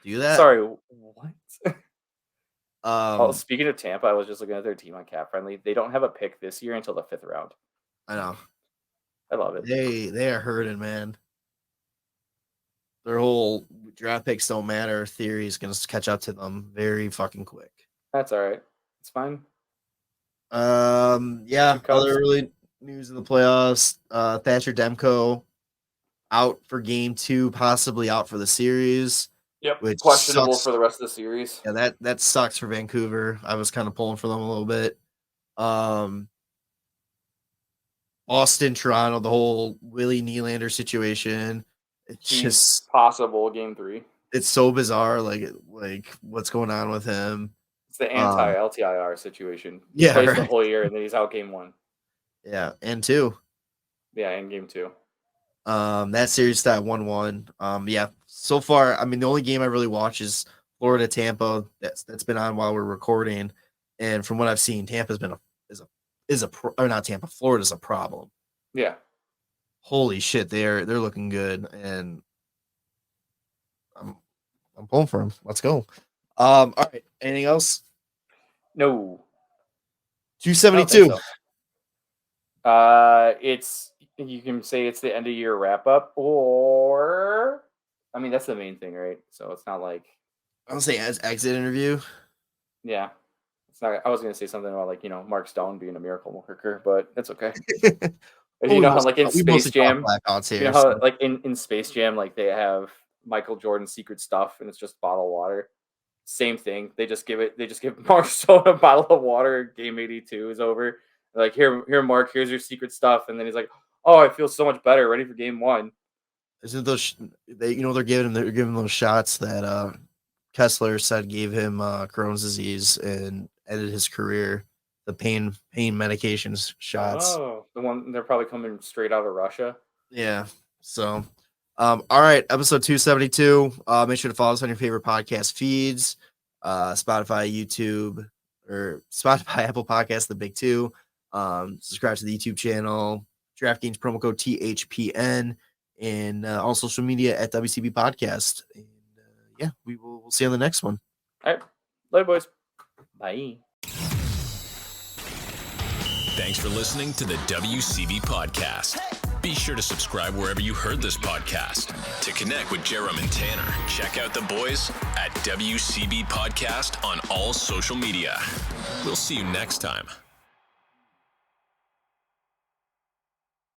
Do that? Sorry, what? Speaking of Tampa, I was just looking at their team on Cap Friendly. They don't have a pick this year until the 5th round. I know. I love it. They are hurting, man. Their whole draft picks don't matter theory is going to catch up to them very fucking quick. That's all right. It's fine. Yeah. Other early news in the playoffs. Thatcher Demko out for game 2, possibly out for the series. Yep. Questionable for the rest of the series. Yeah, that sucks for Vancouver. I was kind of pulling for them a little bit. Boston, Toronto, the whole Willie Nylander situation. It's just possible game 3. It's so bizarre, like what's going on with him. It's the anti-LTIR situation. Yeah, plays the whole year, and then he's out game 1. Yeah, and 2. Yeah, and game 2. That series stat 1-1. Yeah, so far, I mean, the only game I really watch is Florida Tampa. That's been on while we're recording, and from what I've seen, Tampa's been Florida's a problem. Yeah. Holy shit, they're looking good, and I'm pulling for them. Let's go. All right. Anything else? No. 272. It's, you can say it's the end of year wrap up, or I mean that's the main thing, right? So it's not like I don't say as exit interview. Yeah. It's not, I was gonna say something about, like, you know, Mark Stone being a miracle worker, but it's okay. You know how, like, in Space Jam, you know how, like, in Space Jam, like, they have Michael Jordan's secret stuff, and it's just bottled water. Same thing. They just give Mark Stone a bottle of water. Game 82 is over. They're like, here, Mark. Here's your secret stuff, and then he's like, "Oh, I feel so much better. Ready for game 1." Isn't those they're giving those shots that Kessler said gave him Crohn's disease and ended his career? The pain medications shots. Oh, the one they're probably coming straight out of Russia. Yeah. So, all right, episode 272. Make sure to follow us on your favorite podcast feeds, Spotify, YouTube, or Spotify, Apple Podcasts, the big 2. Subscribe to the YouTube channel, DraftKings promo code THPN, and all social media at WCB Podcast. And yeah, we'll see you on the next one. All right, later, boys. Bye. Thanks for listening to the WCB Podcast. Be sure to subscribe wherever you heard this podcast. To connect with Jarom and Tanner, check out the boys at WCB Podcast on all social media. We'll see you next time.